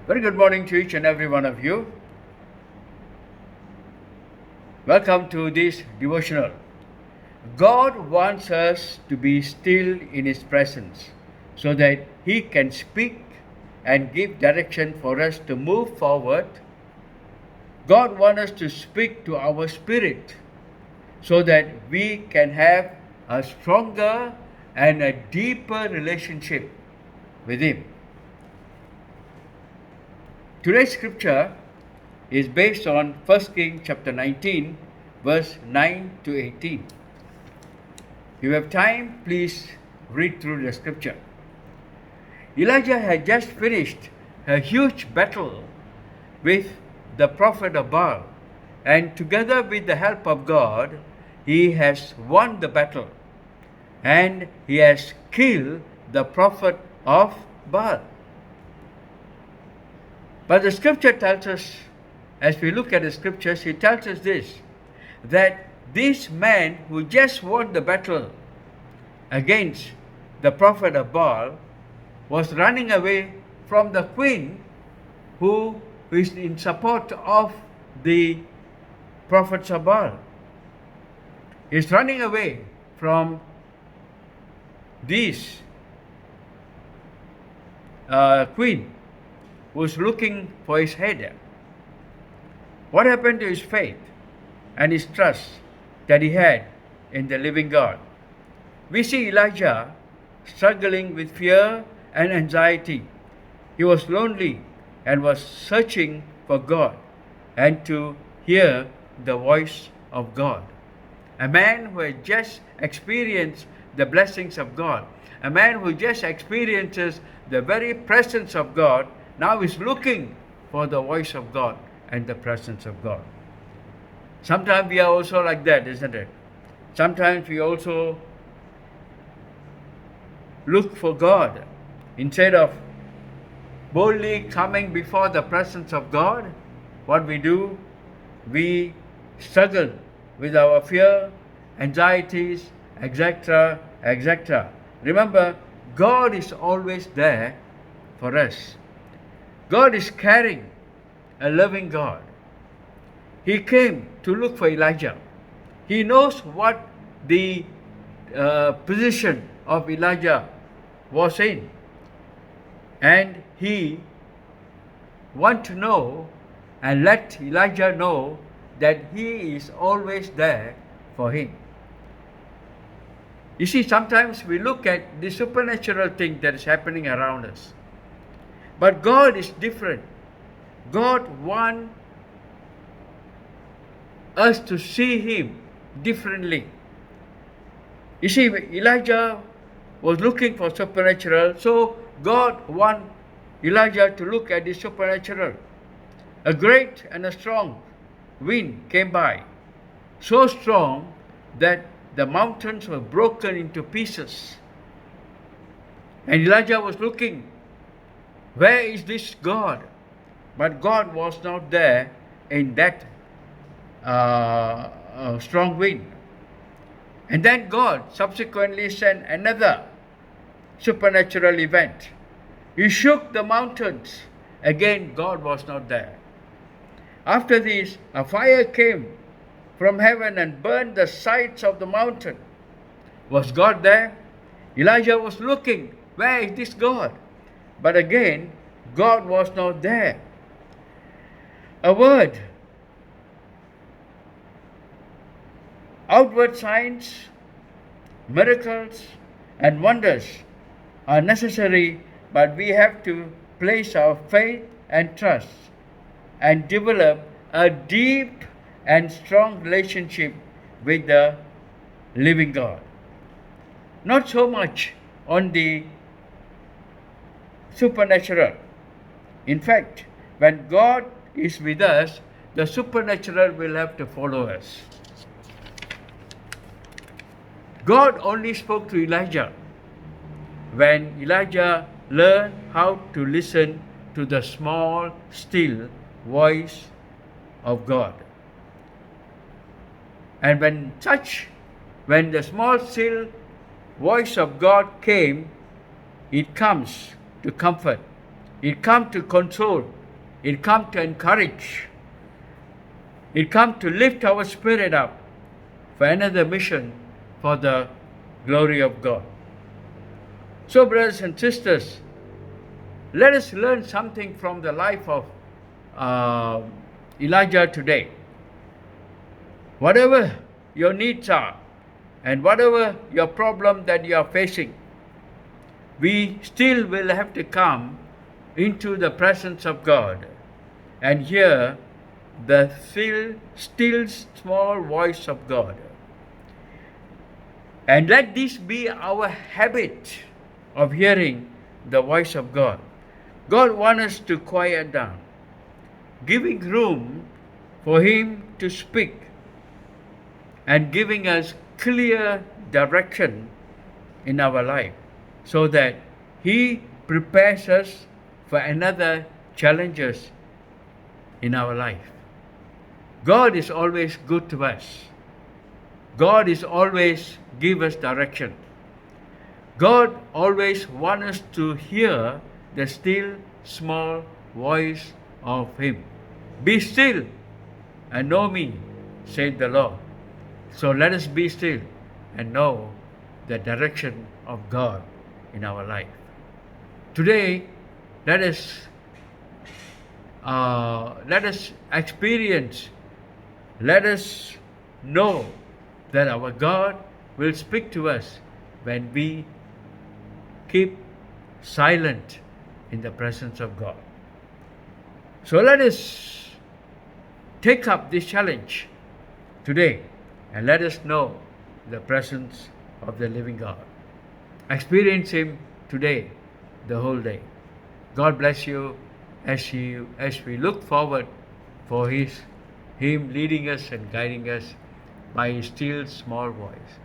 Very good morning to each and every one of you. Welcome to this devotional. God wants us to be still in His presence so that He can speak and give direction for us to move forward. God wants us to speak to our spirit so that we can have a stronger and a deeper relationship with Him. Today's scripture is based on 1 Kings chapter 19, verse 9 to 18. If you have time, please read through the scripture. Elijah had just finished a huge battle with the prophet of Baal, and together with the help of God, he has won the battle and he has killed the prophet of Baal. But the scripture tells us, as we look at the scriptures, it tells us this, that this man who just won the battle against the prophet of Baal was running away from the queen who is in support of the prophets of Baal. He's running away from this queen who's looking for his head. What happened to his faith and his trust that he had in the living God? We see Elijah struggling with fear and anxiety. He was lonely and was searching for God and to hear the voice of God. A man who had just experienced the blessings of God, a man who just experiences the very presence of God, now is looking for the voice of God and the presence of God. Sometimes we are also like that, isn't it? Sometimes we also look for God. Instead of boldly coming before the presence of God, what we do, we struggle with our fear, anxieties, etc., etc. Remember, God is always there for us. God is caring, a loving God. He came to look for Elijah. He knows what the position of Elijah was in. And he wants to know and let Elijah know that he is always there for him. You see, sometimes we look at the supernatural thing that is happening around us. But God is different. God wants us to see Him differently. You see, Elijah was looking for supernatural, so God wants Elijah to look at the supernatural. A great and a strong wind came by, so strong that the mountains were broken into pieces. And Elijah was looking, where is this God? But God was not there in that strong wind. And then God subsequently sent another supernatural event. He shook the mountains. Again, God was not there. After this, a fire came from heaven and burned the sides of the mountain. Was God there? Elijah was looking, where is this God? But again, God was not there. A word. Outward signs, miracles, and wonders are necessary, but we have to place our faith and trust and develop a deep and strong relationship with the living God. Not so much on the supernatural. In fact, when God is with us, the supernatural will have to follow us. God only spoke to Elijah when Elijah learned how to listen to the small, still voice of God. And when the small, still voice of God came, it comes to comfort, It comes to console. It comes to encourage. It comes to lift our spirit up for another mission for the glory of God. So, brothers and sisters, let us learn something from the life of Elijah today. Whatever your needs are and whatever your problem that you are facing, we still will have to come into the presence of God and hear the still small voice of God. And let this be our habit of hearing the voice of God. God wants us to quiet down, giving room for Him to speak and giving us clear direction in our life so that He prepares us for another challenges in our life. God is always good to us. God is always give us direction. God always wants us to hear the still small voice of Him. Be still and know me, said the Lord. So let us be still and know the direction of God in our life. Today, let us experience, let us know that our God will speak to us when we keep silent in the presence of God. So let us take up this challenge today and let us know the presence of the living God. Experience Him today, the whole day. God bless you as we look forward for Him leading us and guiding us by His still small voice.